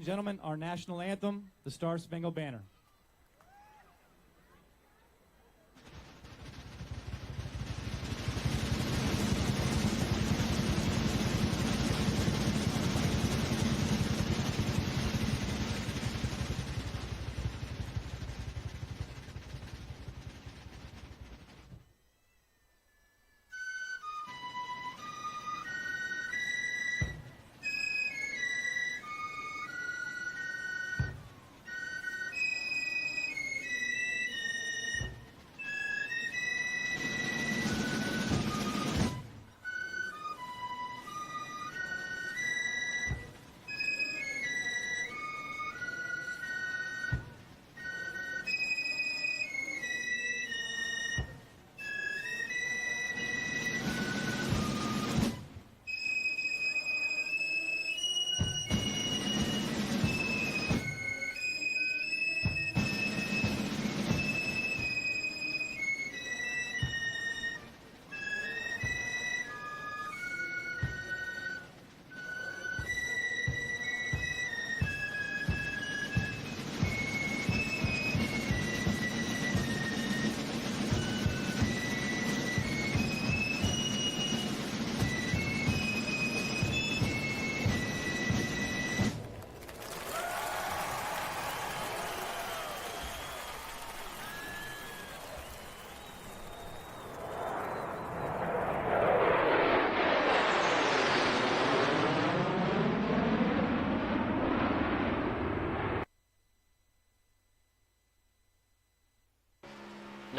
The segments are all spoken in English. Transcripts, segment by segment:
gentlemen, our national anthem, the Star Spangled Banner.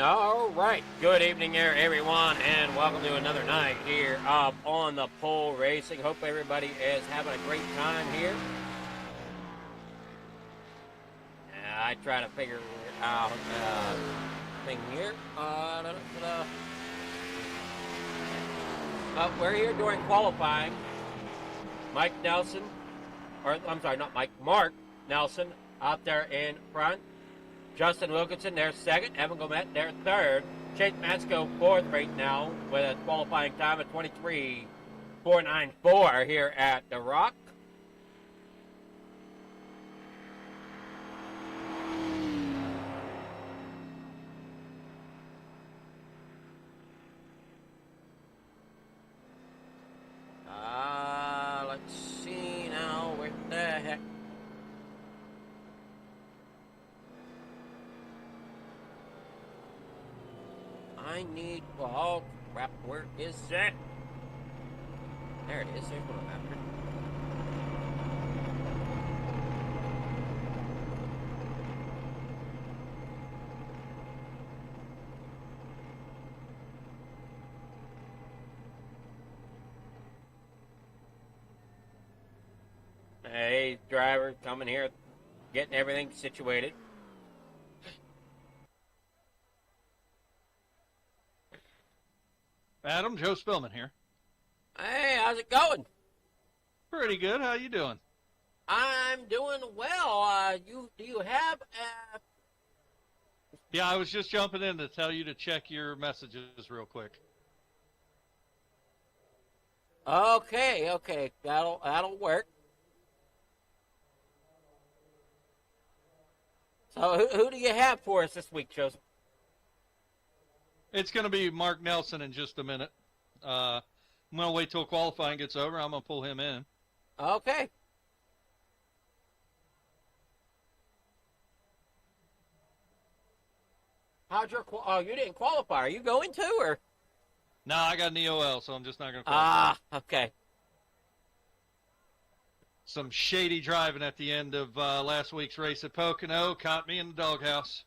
All right, good evening there, everyone, and welcome to another night here on the Pole Racing. Hope everybody is having a great time here. I try to figure out thing here. We're here during qualifying. Mark Nelson out there in front. Justin Wilkinson, their second. Evan Gomet, their third. Chase Matsko, fourth right now with a qualifying time of 23.494 here at the Rock. Let's see now, where the heck? I need, oh crap, where is that? There it is, there's what I'm after. Hey, driver, coming here, getting everything situated. Adam, Joe Spillman here. Hey, how's it going? Pretty good. How you doing? I'm doing well. Do you have? Yeah, I was just jumping in to tell you to check your messages real quick. Okay, that'll work. So who do you have for us this week, Joseph? It's going to be Mark Nelson in just a minute. I'm going to wait till qualifying gets over. I'm going to pull him in. Okay. How'd your you didn't qualify? Are you going to or? No, I got an EOL, so I'm just not going to qualify. Okay. Some shady driving at the end of last week's race at Pocono caught me in the doghouse.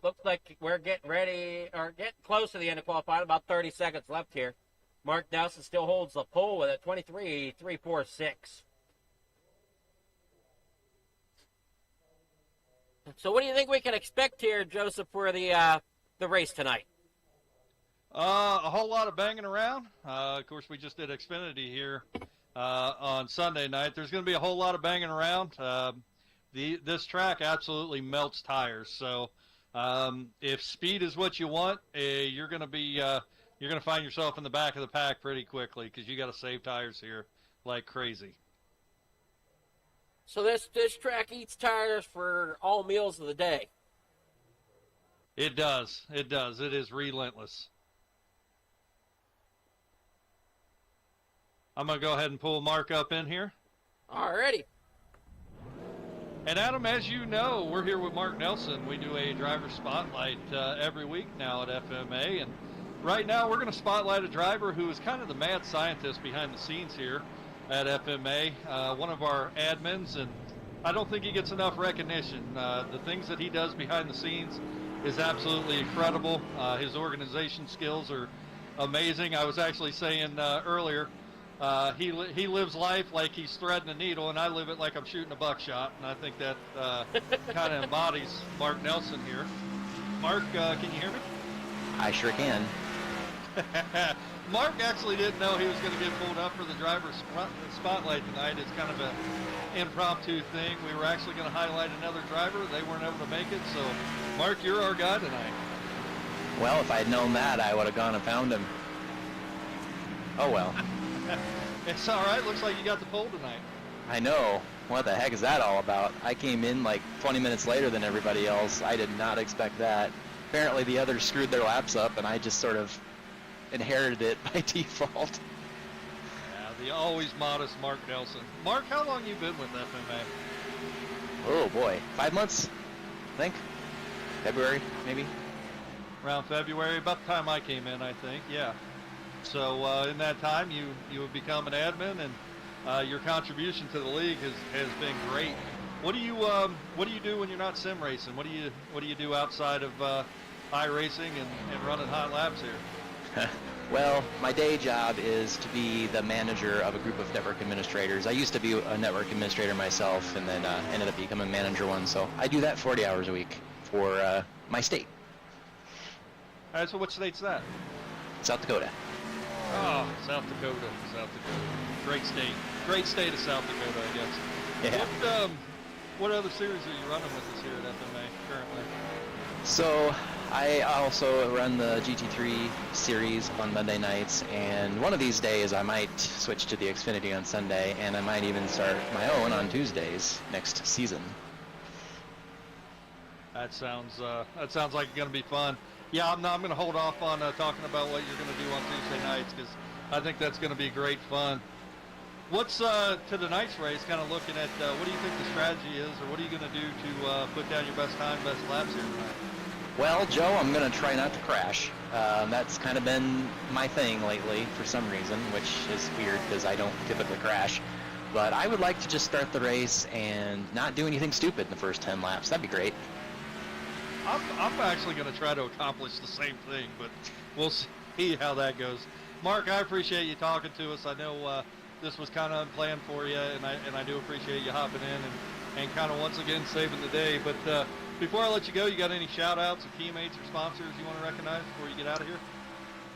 Looks like we're getting ready, or getting close to the end of qualifying. About 30 seconds left here. Mark Nelson still holds the pole with a 23.346. So what do you think we can expect here, Joseph, for the race tonight? A whole lot of banging around. Of course, we just did Xfinity here on Sunday night. There's going to be a whole lot of banging around. This track absolutely melts tires. So if speed is what you want, you're going to find yourself in the back of the pack pretty quickly because you got to save tires here like crazy. So this track eats tires for all meals of the day. It does. It does. It is relentless. I'm going to go ahead and pull Mark up in here. Alrighty. And Adam, as you know, we're here with Mark Nelson. We do a driver spotlight every week now at FMA. And right now we're going to spotlight a driver who is kind of the mad scientist behind the scenes here at FMA. One of our admins, and I don't think he gets enough recognition. The things that he does behind the scenes is absolutely incredible. His organization skills are amazing. I was actually saying earlier, he lives life like he's threading a needle, and I live it like I'm shooting a buckshot, and I think that kind of embodies Mark Nelson here. Mark, can you hear me? I sure can. Mark actually didn't know he was going to get pulled up for the driver's spotlight tonight. It's kind of an impromptu thing. We were actually going to highlight another driver. They weren't able to make it, so Mark, you're our guy tonight. Well, if I'd known that, I would have gone and found him. Oh well. It's all right. Looks like you got the pole tonight. I know. What the heck is that all about? I came in like 20 minutes later than everybody else. I did not expect that. Apparently the others screwed their laps up, and I just sort of inherited it by default. Yeah, the always modest Mark Nelson. Mark, how long you been with FMA? Oh boy, 5 months, I think. February, maybe. Around February, about the time I came in, I think. Yeah. So in that time, you have become an admin, and your contribution to the league has been great. What do you do when you're not sim racing? What do you do outside of iRacing and running hot laps here? Well, my day job is to be the manager of a group of network administrators. I used to be a network administrator myself, and then ended up becoming manager one. So I do that 40 hours a week for my state. All right. So what state's that? South Dakota. Oh, South Dakota. Great state. Great state of South Dakota, I guess. Yeah. What other series are you running with us here at FMA currently? So I also run the GT3 series on Monday nights, and one of these days I might switch to the Xfinity on Sunday, and I might even start my own on Tuesdays next season. That sounds like it's going to be fun. Yeah, I'm going to hold off on talking about what you're going to do on Tuesday nights because I think that's going to be great fun. What's to tonight's race? Kind of looking at what do you think the strategy is, or what are you going to do to put down your best time, best laps here tonight? Well, Joe, I'm going to try not to crash. That's kind of been my thing lately for some reason, which is weird because I don't typically crash. But I would like to just start the race and not do anything stupid in the first 10 laps. That'd be great. I'm actually going to try to accomplish the same thing, but we'll see how that goes. Mark, I appreciate you talking to us. I know this was kind of unplanned for you, and I do appreciate you hopping in and kind of once again saving the day. But before I let you go, you got any shout-outs of teammates or sponsors you want to recognize before you get out of here?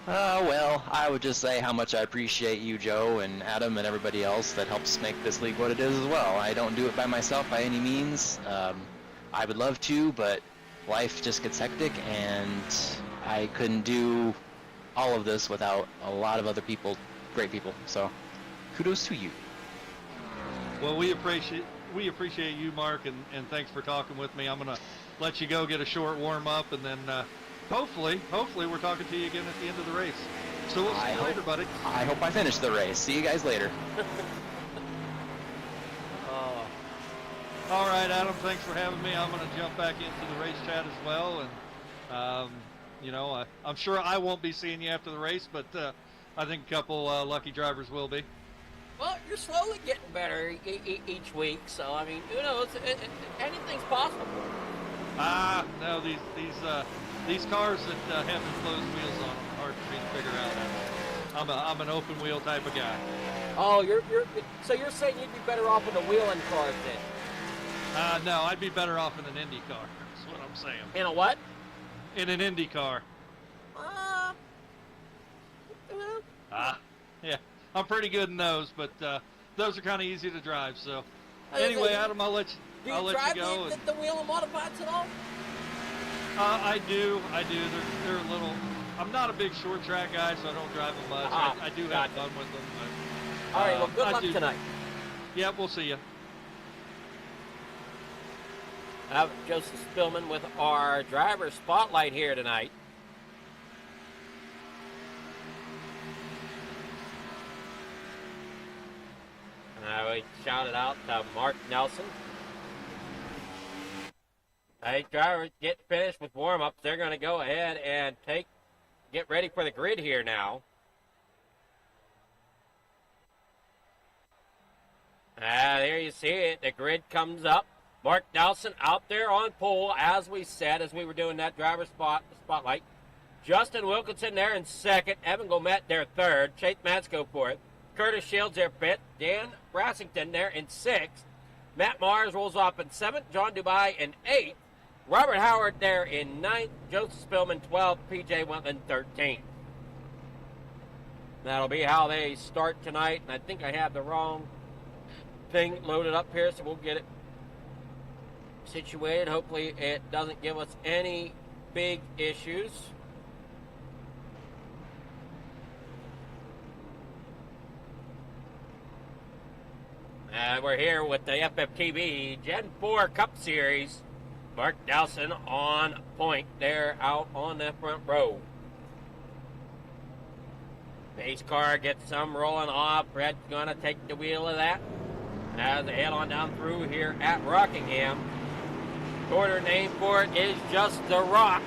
Well, I would just say how much I appreciate you, Joe, and Adam, and everybody else that helps make this league what it is as well. I don't do it by myself by any means. I would love to, but life just gets hectic, and I couldn't do all of this without a lot of other people, great people. So, kudos to you. Well, we appreciate you, Mark, and thanks for talking with me. I'm going to let you go get a short warm-up, and then hopefully we're talking to you again at the end of the race. So we'll see you later, buddy. I hope I finish the race. See you guys later. All right, Adam, thanks for having me. I'm going to jump back into the race chat as well, and I'm sure I won't be seeing you after the race, but I think a couple lucky drivers will be. Well, you're slowly getting better each week, so I mean, who knows? Anything's possible. No, these cars that have enclosed wheels on them are hard for me to figure out. I'm an open wheel type of guy. Oh, so you're saying you'd be better off in a wheel-in car then? No, I'd be better off in an Indy car. That's what I'm saying. In a what? In an Indy car. Yeah, I'm pretty good in those, but those are kind of easy to drive. So anyway, Adam, I'll let you go. Do you drive the wheel and modifieds at all? I do. They're a little. I'm not a big short track guy, so I don't drive them much. I do have fun with them. But, all right. Well, good luck do. tonight. Yeah, we'll see you. Joseph Spillman with our driver spotlight here tonight. And we shouted out to Mark Nelson. Hey, drivers, get finished with warm-ups. They're going to go ahead and get ready for the grid here now. There you see it. The grid comes up. Mark Nelson out there on pole, as we said, as we were doing that driver spotlight. Justin Wilkinson there in second. Evan Gomet there third. Chase Matsko fourth. Curtis Shields there fifth. Dan Brassington there in sixth. Matt Mars rolls off in seventh. John Dubai in eighth. Robert Howard there in ninth. Joseph Spillman 12th. PJ Wentland 13th. That'll be how they start tonight. And I think I have the wrong thing loaded up here, so we'll get it situated. Hopefully it doesn't give us any big issues. We're here with the FFTv Gen 4 Cup Series. Mark Nelson on point there out on the front row. Base car gets some rolling off. Fred's going to take the wheel of that as they head on down through here at Rockingham. Shorter name for it is just the Rock.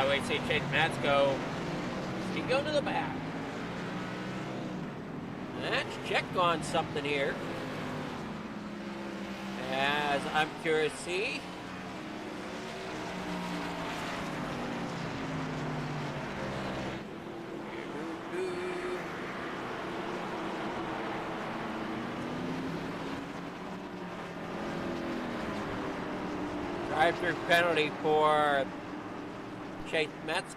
We see Chase Matsko. He go to the back. Let's check on something here. As I'm curious to see. Drive-through penalty for Chase Metzger,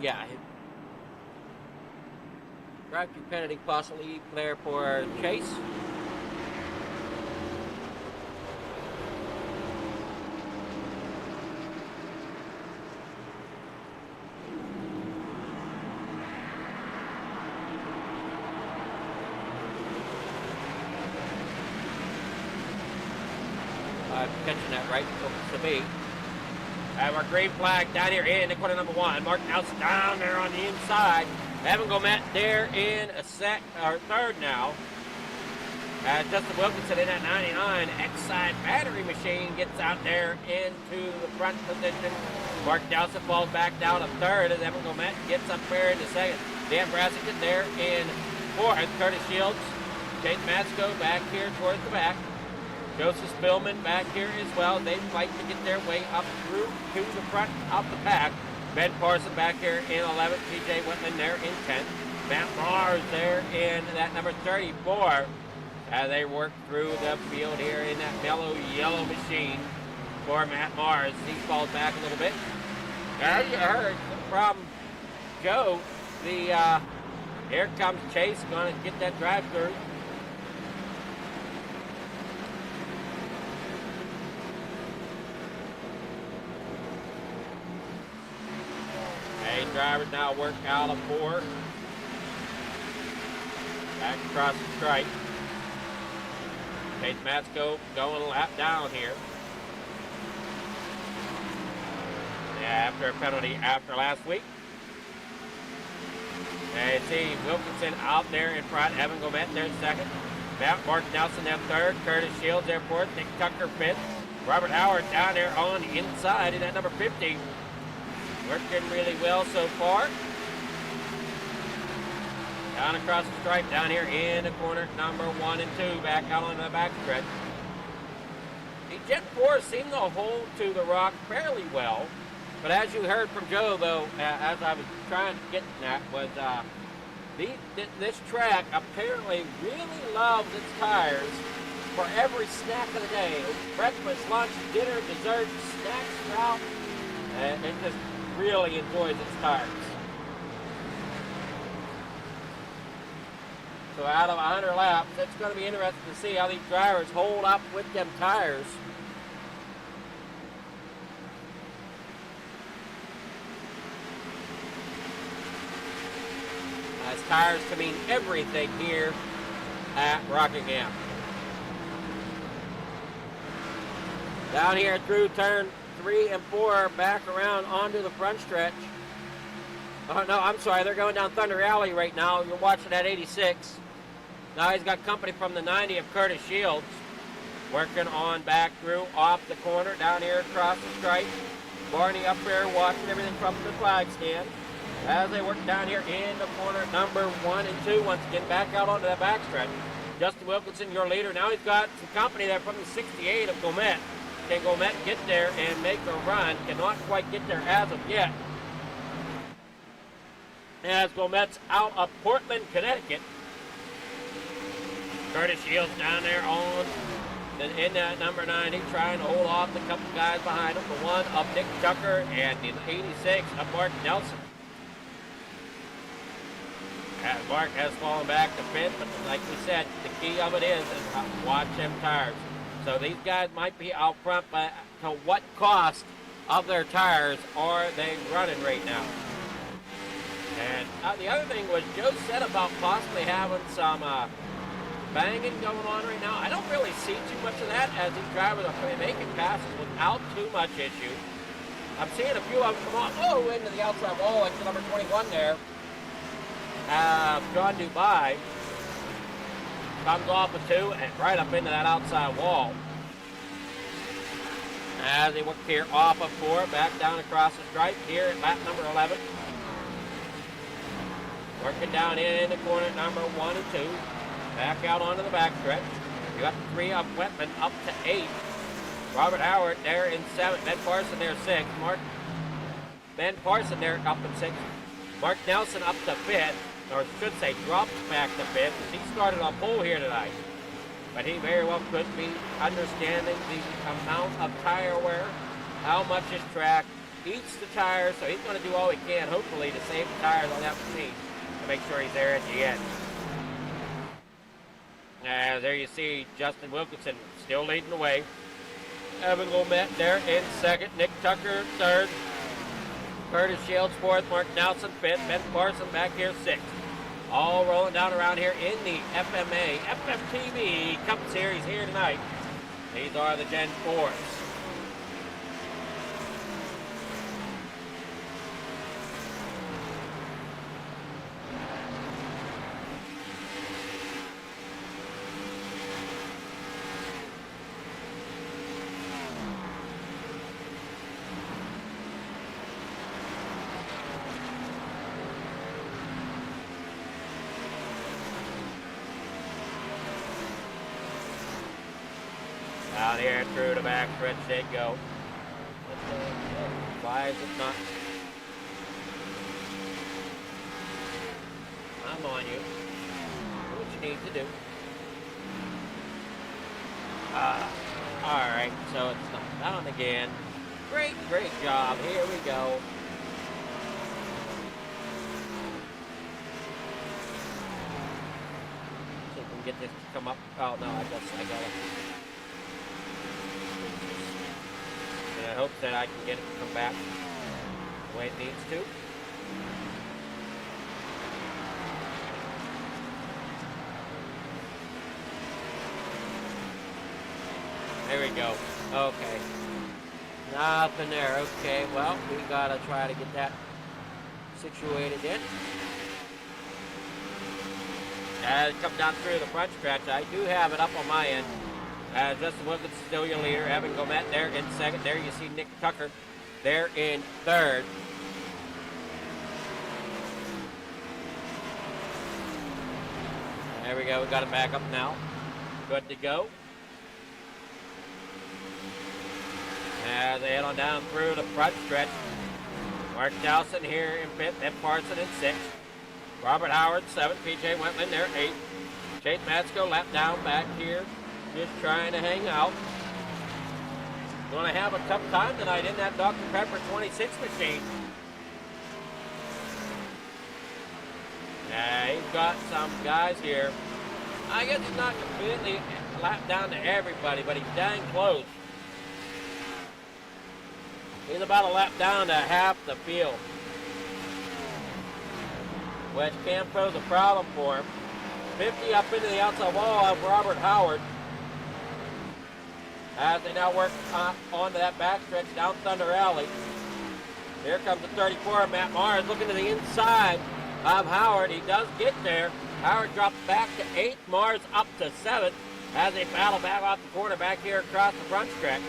yeah. Drive-through penalty possibly there for Chase. I'm catching that right, looks to me. Have our green flag down here in the corner number one. Mark Nelson down there on the inside. Evan Gomet there in third now. Justin Wilkinson in that 99 X-side battery machine gets out there into the front position. Mark Nelson falls back down to third as Evan Gomet gets up there into second. Dan Brassington there in fourth. Curtis Shields. Chase Matsko back here towards the back. Joseph Spillman back here as well. They fight to get their way up through to the front of the pack. Ben Parson back here in 11th. PJ Whitman there in 10th. Matt Mars there in that number 34. As they work through the field here in that mellow yellow machine for Matt Mars. He falls back a little bit. As you heard from Joe, here comes Chase going to get that drive-through. Drivers now work out of 4. Back across the stripe. Chase Matsko going a lap down here. Yeah, after a penalty after last week. And see Wilkinson out there in front. Evan Gomet there second. Mark Nelson there third. Curtis Shields there fourth. Nick Tucker fifth. Robert Howard down there on the inside in that number 50. Working really well so far. Down across the stripe, down here in the corner, number 1 and 2, back out on the back stretch. The Jet 4 seemed to hold to the Rock fairly well, but as you heard from Joe, though, as I was trying to get at, was this track apparently really loves its tires for every snack of the day. Breakfast, lunch, dinner, dessert, snacks throughout. And it just really enjoys its tires. So out of 100 laps, it's going to be interesting to see how these drivers hold up with them tires. As tires can mean everything here at Rockingham. Down here through turn 3 and 4, back around onto the front stretch. Oh no, I'm sorry, they're going down Thunder Alley right now. You're watching that 86. Now he's got company from the 90 of Curtis Shields. Working on back through, off the corner, down here across the stripe. Barney up there watching everything from the flag stand. As they work down here in the corner, number 1 and 2, once again back out onto that backstretch. Justin Wilkinson, your leader. Now he's got some company there from the 68 of Gomet. Can Gomet get there and make a run? Cannot quite get there as of yet. As Gomet's out of Portland, Connecticut. Curtis Shields down there on in that number 90, trying to hold off the couple guys behind him. The one of Nick Tucker and the 86 of Mark Nelson. As Mark has fallen back to fifth, but like we said, the key of it is watch them tires. So these guys might be out front, but to what cost of their tires are they running right now? And the other thing was Joe said about possibly having some banging going on right now. I don't really see too much of that as these drivers are making passes without too much issue. I'm seeing a few of them come on, into the outside wall, like the number 21 there. John Dubai comes off of 2 and right up into that outside wall. As they work here off of 4, back down across the stripe here at lap number 11. Working down in the corner number 1 and 2. Back out onto the backstretch. You got the 3 up Whitman up to 8. Robert Howard there in 7. Ben Parson there 6. Ben Parson there up in 6. Mark Nelson up to 5th. Or should say dropped back to 5th. He started on pole here tonight. But he very well could be understanding the amount of tire wear, how much his track eats the tires, so he's going to do all he can, hopefully, to save the tires on that machine to make sure he's there at the end. There you see Justin Wilkinson still leading the way. Evan Gomet there in 2nd. Nick Tucker 3rd. Curtis Shields 4th. Mark Nelson 5th. Ben Parson back here 6th. All rolling down around here in the FMA FFTv Cup Series here tonight. These are the Gen 4s. Out here through the back stretch they go. Why is it not? I'm on you. Do what you need to do. Alright, so it's not down again. Great job. Here we go. See if we can get this to come up. Oh no, I guess I got it. I hope that I can get it to come back the way it needs to. There we go. Okay. Nothing there. Okay, well, we gotta try to get that situated in. As it comes down through the front stretch, I do have it up on my end. Justin Wilkins still your leader. Evan Gomet there in 2nd. There you see Nick Tucker there in 3rd. There we go. We got it back up now. Good to go. As they head on down through the front stretch. Mark Nelson here in 5th. Ed Parson in 6th. Robert Howard 7th. PJ Wentland there 8th. Chase Matsko lap down back here just trying to hang out. Going to have a tough time tonight in that Dr. Pepper 26 machine. He's got some guys here. I guess he's not completely lapped down to everybody, but he's dang close. He's about a lap down to half the field, which can pose a problem for him. 50 up into the outside wall of Robert Howard. As they now work onto that backstretch down Thunder Alley. Here comes the 34, Matt Mars looking to the inside of Howard. He does get there. Howard drops back to 8th, Mars up to 7th as they battle back off the corner back here across the front stretch.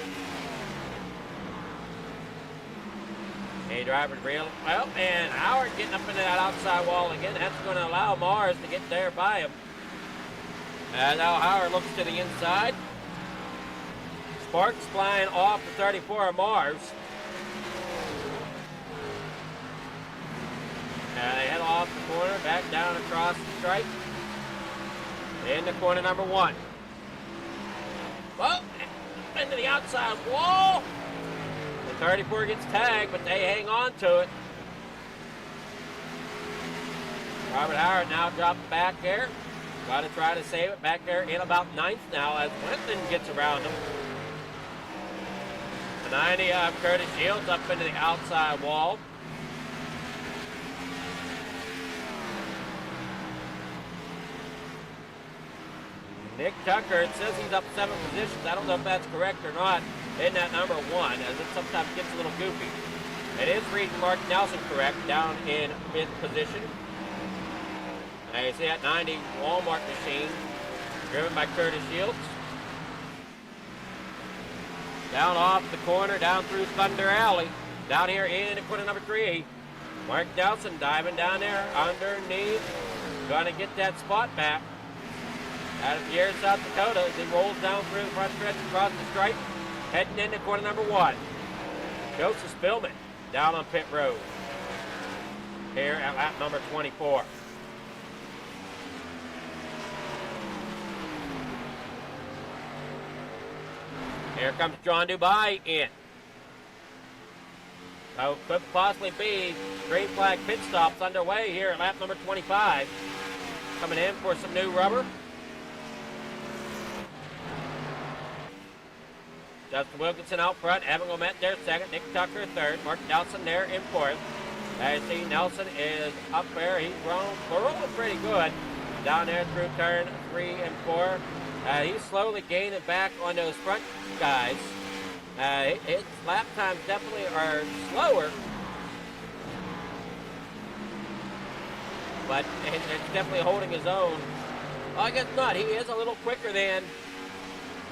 Hey, driver real well, and Howard getting up into that outside wall again. That's going to allow Mars to get there by him. And now Howard looks to the inside. Sparks flying off the 34 of Mars. And they head off the corner, back down across the stripe. Into corner number 1. Well, into the outside wall. The 34 gets tagged, but they hang on to it. Robert Howard now dropped back there. Got to try to save it back there in about 9th now as Winton gets around him. The 90 of Curtis Shields up into the outside wall. Nick Tucker, it says he's up 7 positions. I don't know if that's correct or not in that number 1, as it sometimes gets a little goofy. It is reading Mark Nelson correct down in 5th position. Now you see that 90 Walmart machine driven by Curtis Shields. Down off the corner, down through Thunder Alley. Down here in corner number 3. Mark Nelson diving down there underneath. Gonna get that spot back. Out of here in South Dakota as he rolls down through the front stretch across the stripe, heading into corner number 1. Joseph Spillman down on pit road here at lap number 24. Here comes John Dubai in. So could possibly be green flag pit stops underway here at lap number 25. Coming in for some new rubber. Justin Wilkinson out front, Evan Gomet there second, Nick Tucker third, Mark Nelson there in 4th. As you see, Nelson is up there. He's rolling pretty good down there through turn 3 and 4. He's slowly gaining back on those front guys. His lap times definitely are slower, but it's definitely holding his own. Well, I guess not. He is a little quicker than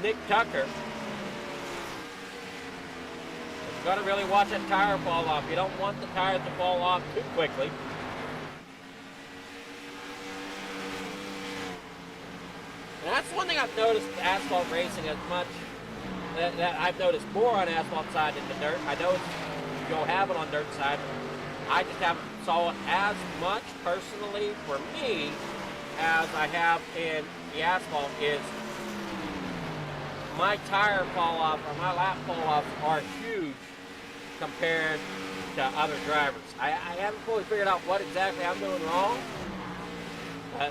Nick Tucker. You've got to really watch that tire fall off. You don't want the tires to fall off too quickly. And that's one thing I've noticed with asphalt racing as much, that I've noticed more on asphalt side than the dirt. I know you'll have it on dirt side, but I just haven't saw it as much personally for me as I have in the asphalt. Is my tire fall off or my lap fall off are huge compared to other drivers. I haven't fully figured out what exactly I'm doing wrong.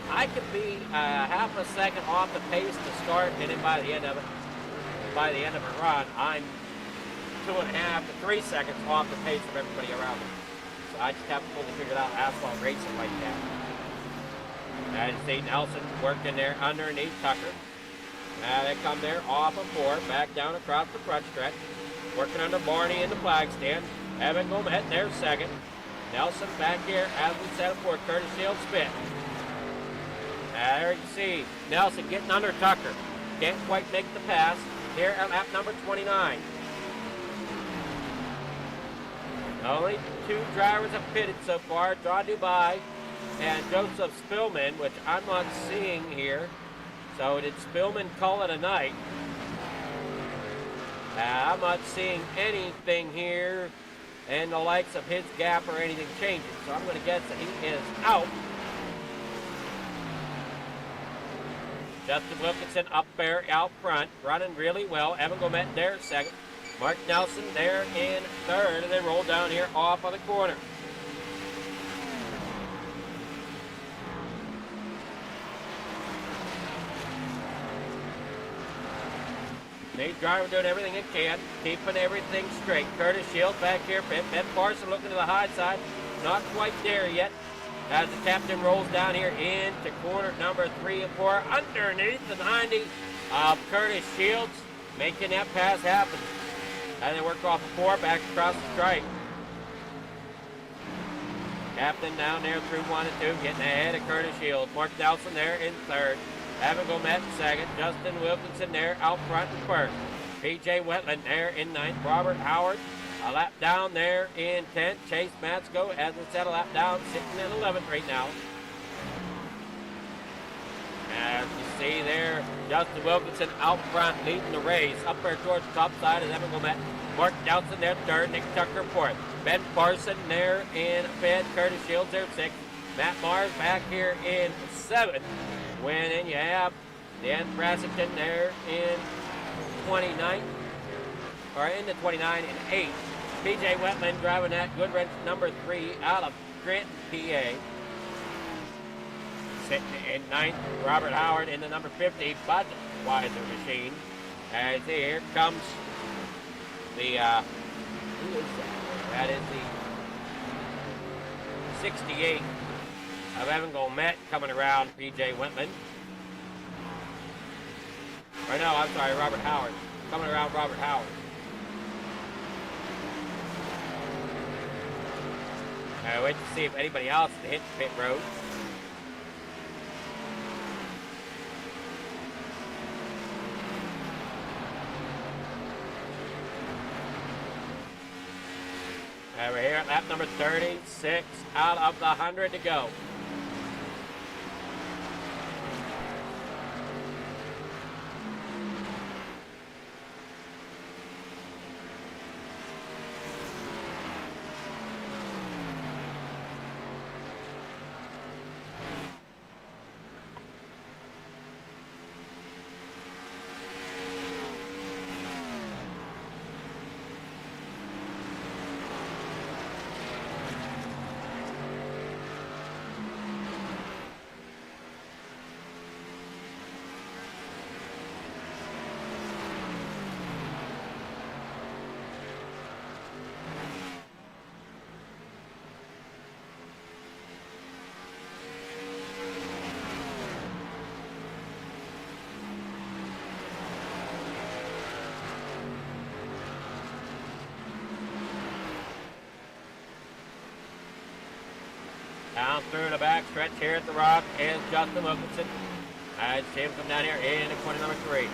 I could be half a second off the pace to start, and then by the end of a run, I'm 2.5 to 3 seconds off the pace of everybody around me. So I just haven't fully figured out asphalt racing like that. You see Nelson working there underneath Tucker. They come there off of 4, back down across the front stretch. Working under Barney in the flag stand. Evan Gomet there second. Nelson back here, as we said before, Curtis Shields fifth. There you see Nelson getting under Tucker. Can't quite make the pass here at lap number 29. Only 2 drivers have pitted so far, John Dubai and Joseph Spillman, which I'm not seeing here. So did Spillman call it a night? I'm not seeing anything here and the likes of his gap or anything changing. So I'm going to guess that he is out. Justin Wilkinson up there out front, running really well. Evan Gomet there second. Mark Nelson there in third, and they roll down here off of the corner. Nate Driver doing everything he can, keeping everything straight. Curtis Shields back here. Ben Parson looking to the high side. Not quite there yet. As the captain rolls down here into corner number 3 and 4. Underneath the 90 of Curtis Shields. Making that pass happen. And they work off a 4 back across the stripe. Captain down there through 1 and 2. Getting ahead of Curtis Shields. Mark Nelson there in third. Evan Gomet in second. Justin Wilkinson there out front in first. PJ Wetland there in ninth. Robert Howard a lap down there in 10th. Chase Matsko has it set a lap down, sitting in 11th right now. As you see there, Justin Wilkinson out front leading the race. Up there towards the top side is Evan Gomet. Mark Nelson there third. Nick Tucker fourth. Ben Parson there in fifth. Curtis Shields there sixth. Matt Mars back here in seventh. When in you have Dan Brassington there in 29, or in the 29 and 8. PJ Wetland driving that good wrench number 3 out of Trenton, PA. Sitting in 9th, Robert Howard in the number 50 Budweiser machine. As here comes the, who is that? That is the 68 of Evan Gomet coming around PJ Wetland. Or no, I'm sorry, Robert Howard. Coming around Robert Howard. I wait to see if anybody else hit the pit road. We're here at lap number 36 out of the 100 to go. Down through the back stretch here at the Rock is Justin Wilkinson. I see him come down here in the corner number 3.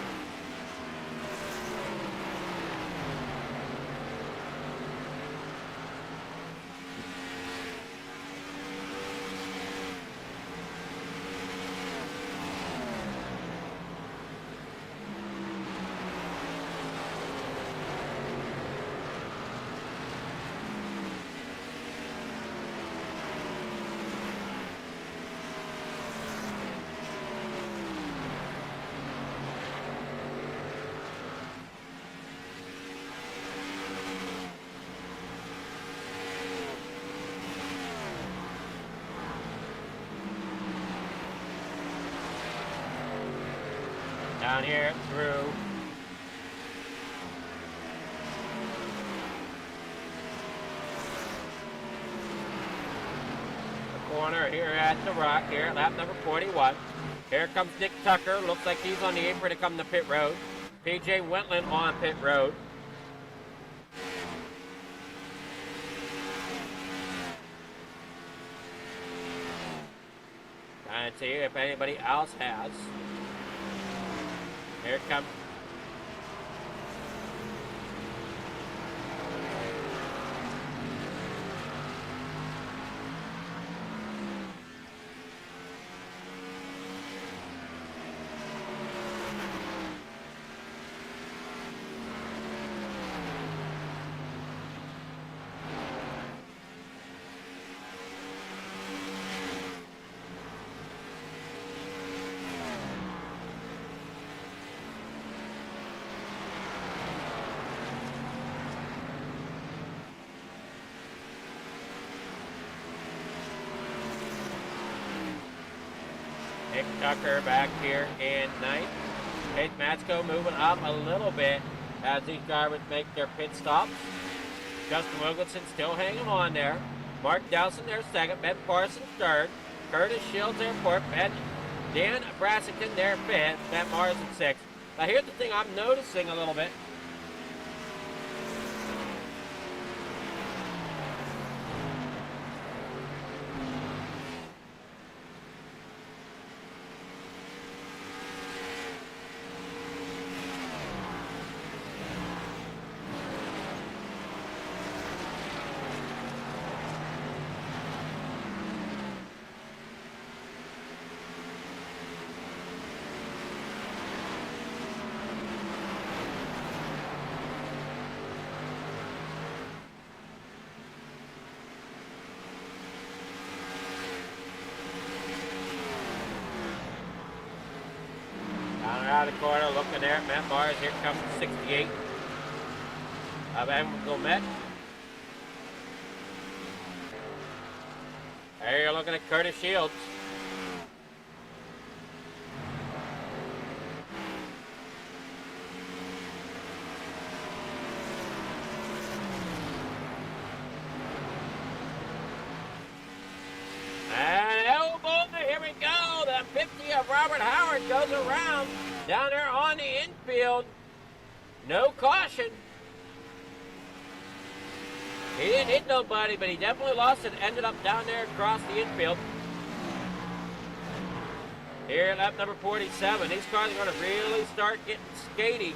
Down here through the corner here at the Rock here at lap number 41. Here comes Nick Tucker. Looks like he's on the apron to come to pit road. PJ Wetland on pit road. Trying to see if anybody else has. Here it comes. Nick Tucker back here in ninth. Chase Matsko moving up a little bit as these drivers make their pit stops. Justin Wilkinson still hanging on there. Mark Dowson there second. Ben Parsons third. Curtis Shields there fourth. Dan Brassington there fifth. Matt Morrison sixth. Now here's the thing I'm noticing a little bit. Out of the corner, looking there at Matt Mars. Here comes 68 of Emerald Met. There you're looking at Curtis Shields. And oh boy, here we go. The 50 of Robert Howard goes around. Down there on the infield, no caution. He didn't hit nobody, but he definitely lost it. Ended up down there across the infield. Here at lap number 47, these cars are going to really start getting skatey.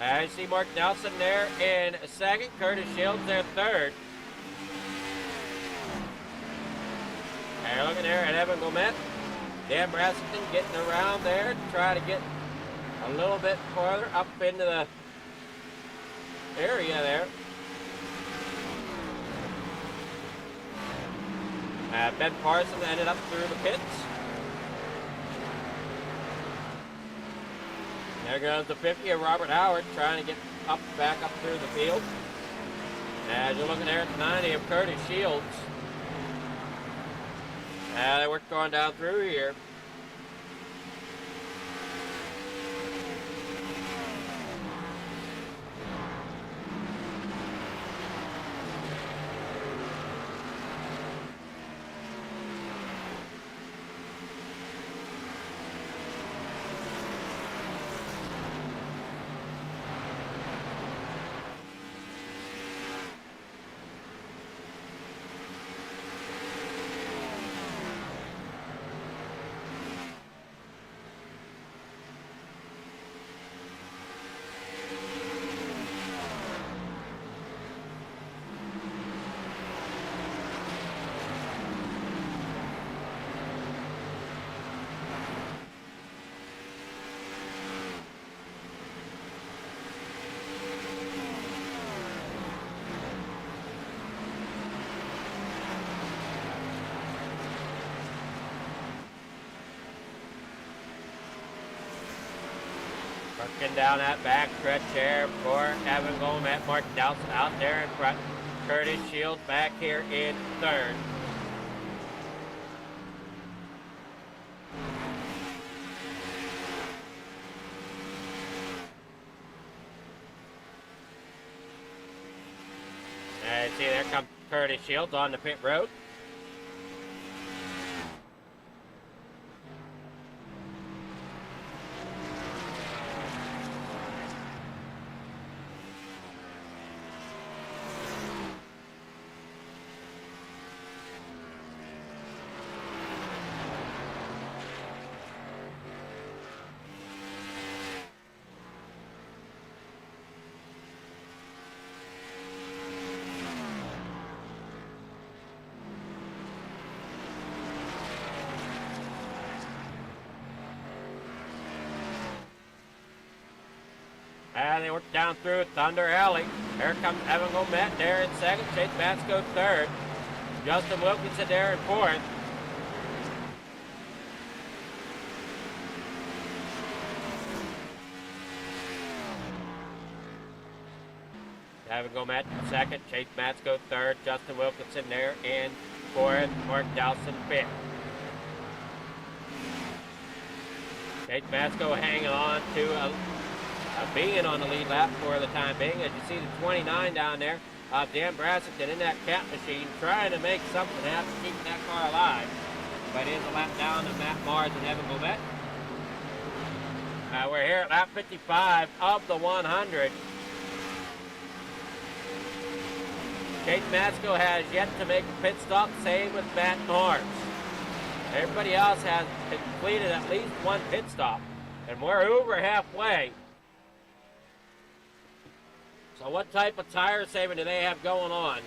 I see Mark Nelson there in second, Curtis Shields there third. And looking there at Evan Gomet. Dan Brassington getting around there to try to get a little bit farther up into the area there. Ben Parsons ended up through the pits. There goes the 50 of Robert Howard trying to get back up through the field. As you're looking there at 90 of Curtis Shields. They were going down through here. Working down that back stretch there for Evan Gomet. Mark Dowson out there in front. Curtis Shields back here in third. And see, there comes Curtis Shields on the pit road. And they work down through Thunder Alley. Here comes Evan Gomet there in second. Chase Matsko third. Justin Wilkinson there in fourth. Evan Gomet second. Chase Matsko third. Justin Wilkinson there in fourth. Mark Dowson fifth. Chase Masco hanging on to being on the lead lap for the time being. As you see the 29 down there, Dan Brassington in that cat machine trying to make something happen, keeping that car alive. But it is a lap down to Matt Mars and Evan Gomet. We're here at lap 55 of the 100. Chase Masco has yet to make a pit stop, same with Matt Mars. Everybody else has completed at least one pit stop, and we're over halfway. So what type of tire saving do they have going on?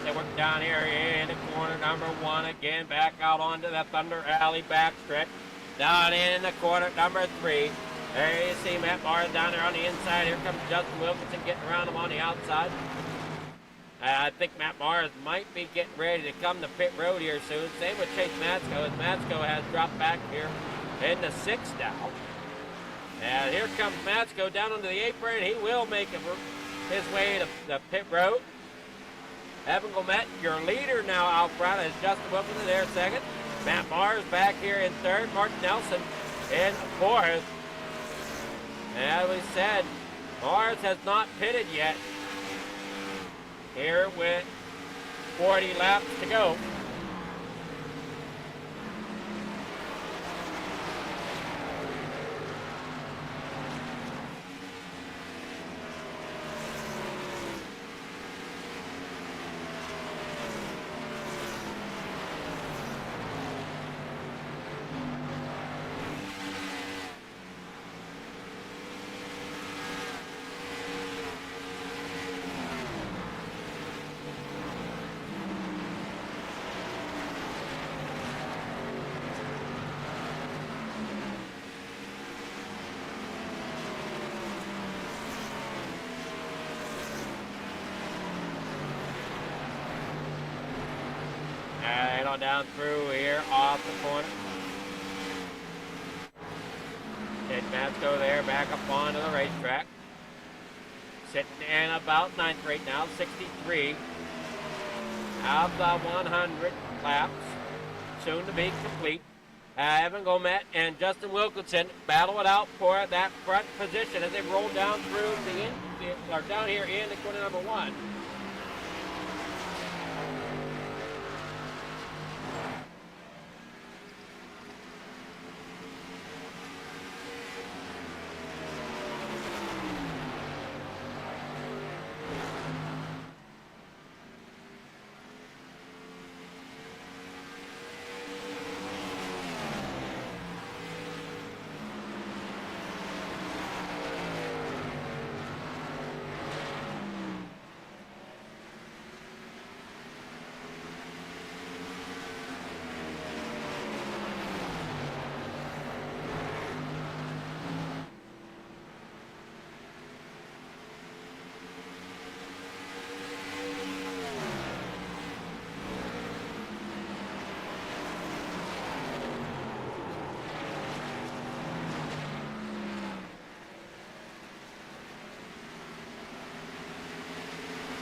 They work down here in the corner number 1 again, back out onto the Thunder Alley backstretch. Down in the corner number 3. There you see Matt Mars down there on the inside. Here comes Justin Wilkinson getting around him on the outside. I think Matt Mars might be getting ready to come to pit road here soon. Same with Chase Matsko, as Matsko has dropped back here in the 6th now. And here comes Matsko down onto the apron. He will make his way to the pit road. Evan Gomet, your leader now out front, is Justin Wilkinson there second. Matt Mars back here in third. Mark Nelson in fourth. As we said, Mars has not pitted yet. Here with 40 laps to go. Head on down through here off the corner. Ted Matsko there back up onto the racetrack. Sitting in about 9th right now, 63 of the 100 laps. Soon to be complete. Evan Gomet and Justin Wilkinson battle it out for that front position as they roll down through down here in the corner number 1.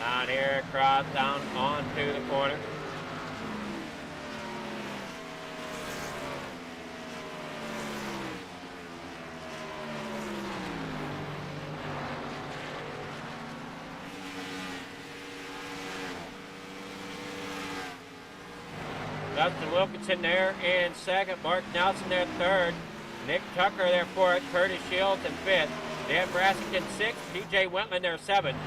Down here, across, down onto the corner. Dustin Wilkinson there in second. Mark Nelson there third. Nick Tucker there fourth. Curtis Shields in fifth. Dan Brassington sixth. TJ Wentland there seventh.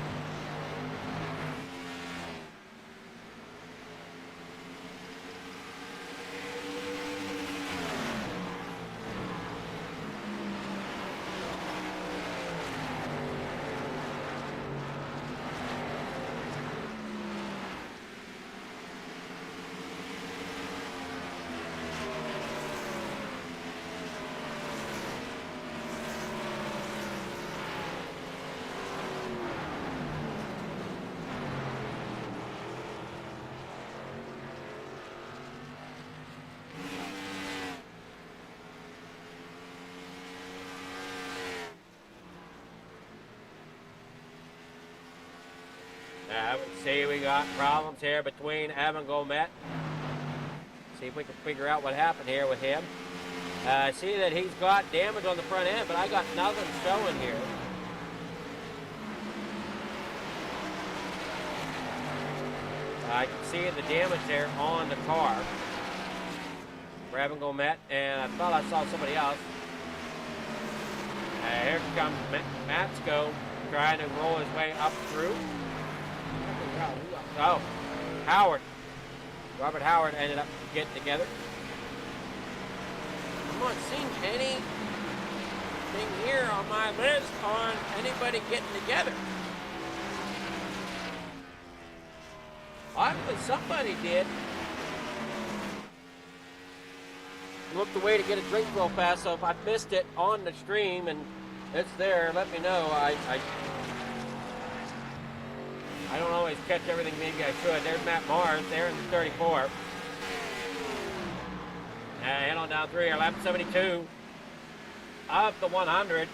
I would say we got problems here between Evan Gomet. See if we can figure out what happened here with him. I see that he's got damage on the front end, but I got nothing showing here. I can see the damage there on the car for Evan Gomet, and I thought I saw somebody else. Here comes Matsko trying to roll his way up through. Oh, Howard. Robert Howard ended up getting together. I'm not seeing anything here on my list on anybody getting together. Obviously somebody did. Looked away to get a drink real fast, so if I missed it on the stream and it's there, let me know. I don't always catch everything maybe I should. There's Matt Mars there in the 34. Head on down through here, lap 72 of the 100.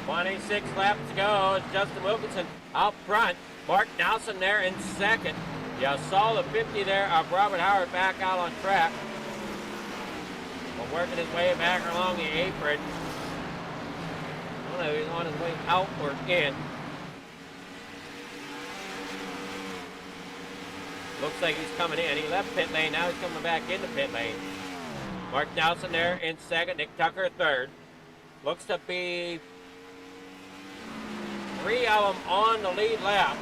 .26 laps to go. Justin Wilkinson out front. Mark Nelson there in second. You saw the 50 there of Robert Howard back out on track. Well, working his way back along the apron. I don't know if he's on his way out or in. Looks like he's coming in. He left pit lane. Now he's coming back into pit lane. Mark Nelson there in second. Nick Tucker third. Looks to be 3 of them on the lead lap.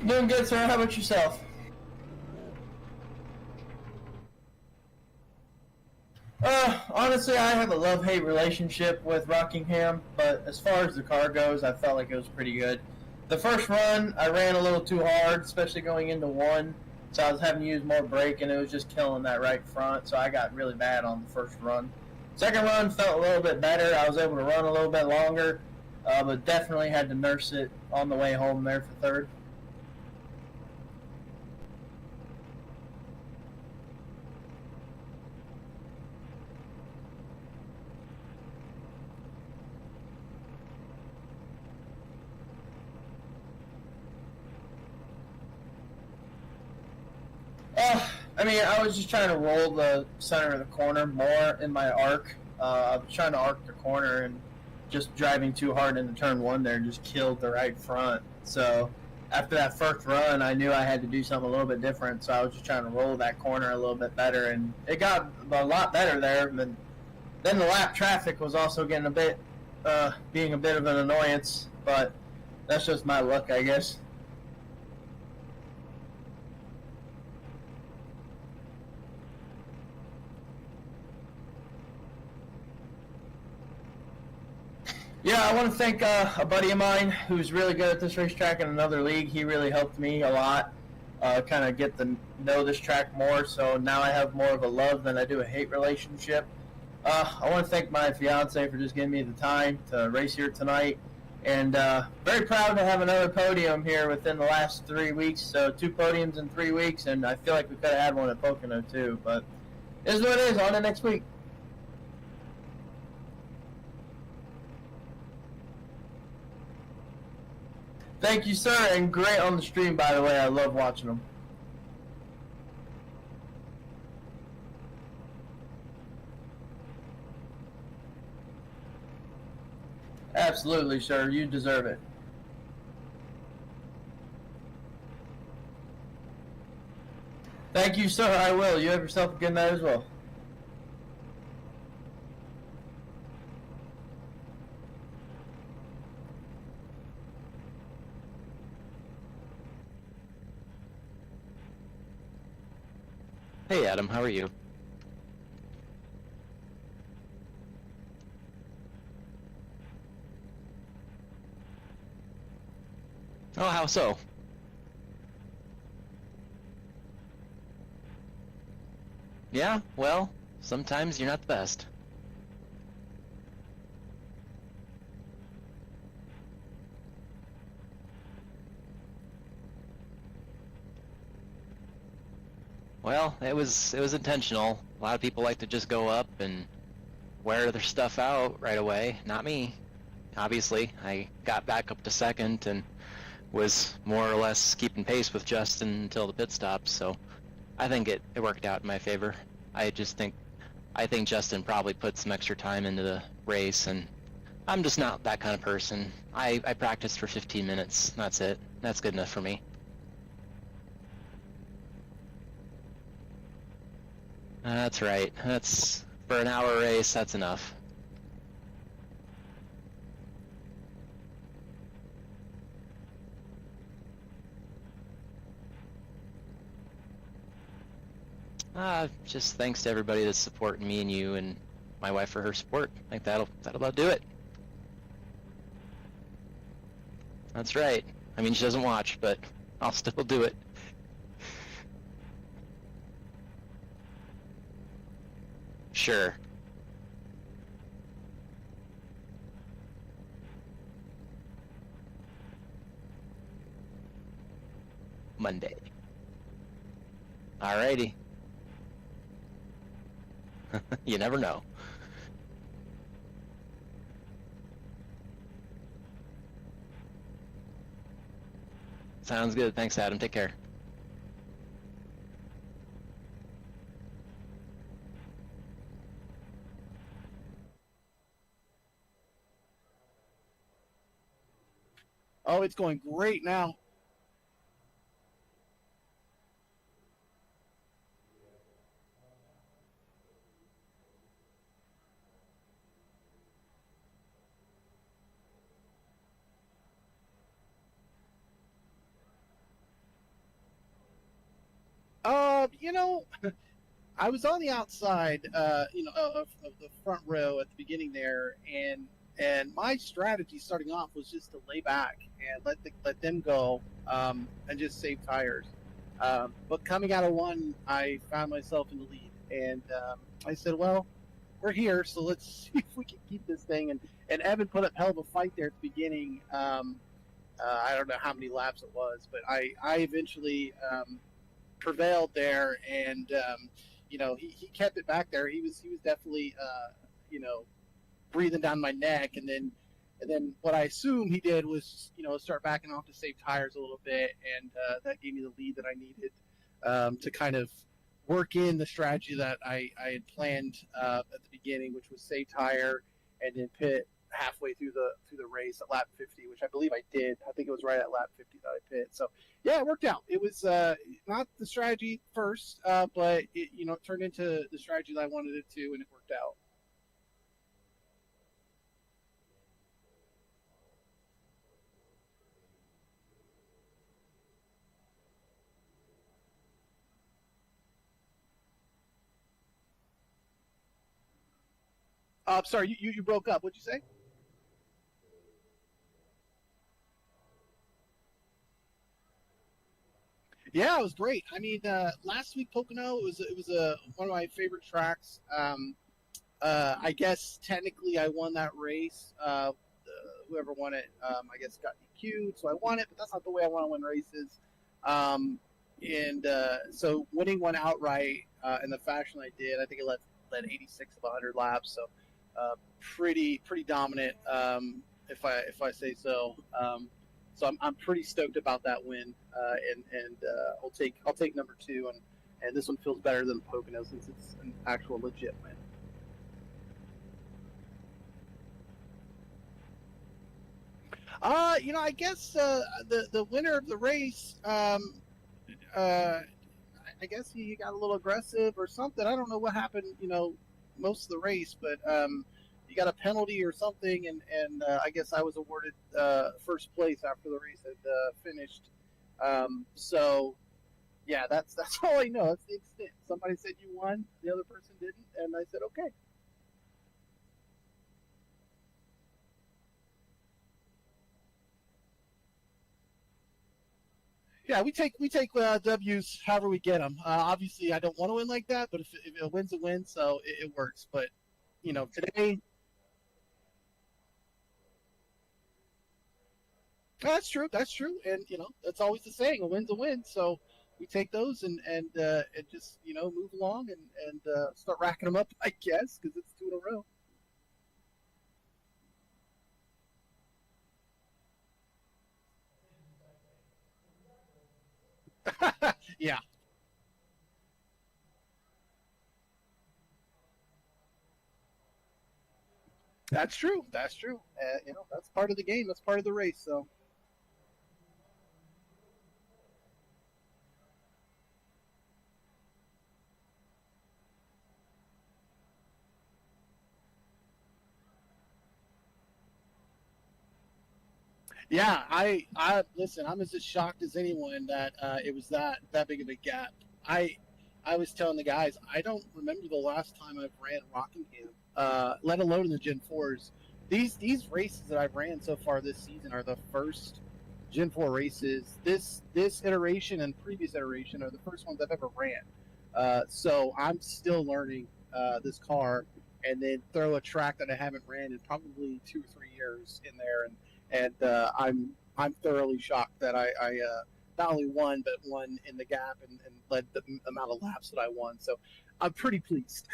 Doing good, sir. How about yourself? Honestly, I have a love-hate relationship with Rockingham, but as far as the car goes, I felt like it was pretty good. The first run, I ran a little too hard, especially going into one, so I was having to use more brake, and it was just killing that right front, so I got really bad on the first run. Second run felt a little bit better. I was able to run a little bit longer, but definitely had to nurse it on the way home there for third. I mean, I was just trying to roll the center of the corner more in my arc. I was trying to arc the corner, and just driving too hard into turn one there just killed the right front. So after that first run, I knew I had to do something a little bit different. So I was just trying to roll that corner a little bit better, and it got a lot better there. And then the lap traffic was also getting a bit, being a bit of an annoyance, but that's just my luck, I guess. Yeah, I want to thank a buddy of mine who's really good at this racetrack in another league. He really helped me a lot, kind of get to know this track more. So now I have more of a love than I do a hate relationship. I want to thank my fiance for just giving me the time to race here tonight. And very proud to have another podium here within the last 3 weeks. So 2 podiums in 3 weeks, and I feel like we could have had one at Pocono too. But it is what it is. On to next week. Thank you, sir, and great on the stream, by the way. I love watching them. Absolutely, sir. You deserve it. Thank you, sir. I will. You have yourself a good night as well. Hey Adam, how are you? Oh, how so? Yeah, well, sometimes you're not the best. Well, it was intentional. A lot of people like to just go up and wear their stuff out right away. Not me. Obviously, I got back up to second and was more or less keeping pace with Justin until the pit stop, so I think it worked out in my favor. I think Justin probably put some extra time into the race, and I'm just not that kind of person. I practiced for 15 minutes. That's it. That's good enough for me. That's right. That's for an hour race, that's enough. Just thanks to everybody that's supporting me and you and my wife for her support. I think that'll about do it. That's right. I mean, she doesn't watch, but I'll still do it. Sure. Monday. Alrighty. You never know. Sounds good. Thanks, Adam. Take care. Oh, it's going great now. You know, I was on the outside, of the front row at the beginning there, and my strategy starting off was just to lay back and let them go, and just save tires. But coming out of one, I found myself in the lead, and I said, "Well, we're here, so let's see if we can keep this thing." And Evan put up hell of a fight there at the beginning. I don't know how many laps it was, but I eventually prevailed there, and he kept it back there. He was definitely breathing down my neck, and then what I assume he did was start backing off to save tires a little bit, and that gave me the lead that I needed to kind of work in the strategy that I had planned at the beginning, which was save tire and then pit halfway through the race at lap 50, which I believe I did. I think it was right at lap 50 that I pit. So yeah, it worked out. It was not the strategy first, but it turned into the strategy that I wanted it to, and it worked out. Sorry, you broke up. What'd you say? Yeah, it was great. I mean, last week Pocono it was one of my favorite tracks. I guess technically I won that race. Whoever won it, I guess got DQ'd, so I won it. But that's not the way I want to win races. So winning one outright in the fashion I did, I think it led 86 of 100 laps. So pretty dominant, if I say so. So I'm pretty stoked about that win, and I'll take number two, and this one feels better than Pocono since it's an actual legit win. I guess the winner of the race, I guess he got a little aggressive or something. I don't know what happened, most of the race, but he got a penalty or something, and I guess I was awarded first place after the race had finished. So yeah, that's all I know. That's the extent. Somebody said you won, the other person didn't, and I said okay. Yeah, we take W's however we get them. Obviously, I don't want to win like that, but if a win's a win, so it works. But today, that's true. That's true, and that's always the saying: a win's a win. So we take those and just move along and start racking them up, I guess, because it's two in a row. Yeah, that's true. That's true. That's part of the game. That's part of the race. So yeah, I listen. I'm as shocked as anyone that it was that big of a gap. I I was telling the guys I don't remember the last time I've ran Rockingham, let alone in the Gen 4s. These races that I've ran so far this season are the first Gen 4 races. This iteration and previous iteration are the first ones I've ever ran. So I'm still learning this car, and then throw a track that I haven't ran in probably 2 or 3 years in there, and I'm thoroughly shocked that I not only won but won in the gap and led the amount of laps that I won. So I'm pretty pleased.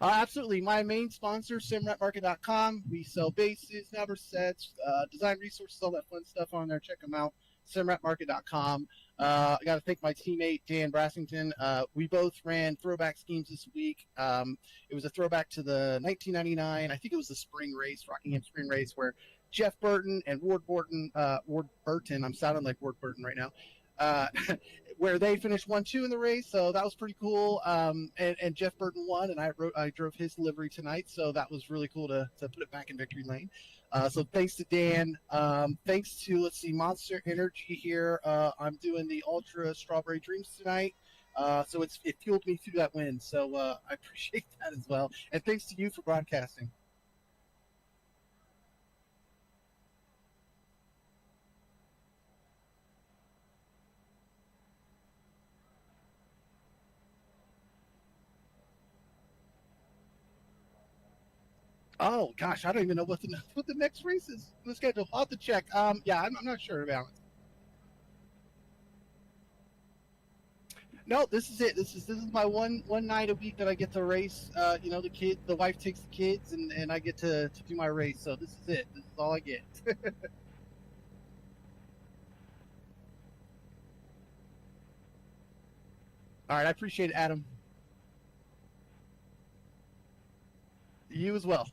Absolutely. My main sponsor, simratmarket.com. We sell bases, number sets, design resources, all that fun stuff on there. Check them out. Simratmarket.com. I got to thank my teammate, Dan Brassington. We both ran throwback schemes this week. It was a throwback to the 1999, I think it was the spring race, Rockingham spring race, where Jeff Burton and Ward Burton, I'm sounding like Ward Burton right now, where they finished 1-2 in the race, so that was pretty cool. And Jeff Burton won, and I drove his livery tonight, so that was really cool to put it back in victory lane. So thanks to Dan. Thanks to, let's see, Monster Energy here. I'm doing the Ultra Strawberry Dreams tonight. So it fueled me through that win. So I appreciate that as well. And thanks to you for broadcasting. Oh gosh, I don't even know what the next race is in the schedule. I'll have to check. Yeah, I'm not sure about it. No, this is it. This is my one night a week that I get to race. The wife takes the kids, and I get to do my race. So this is it. This is all I get. All right, I appreciate it, Adam. You as well.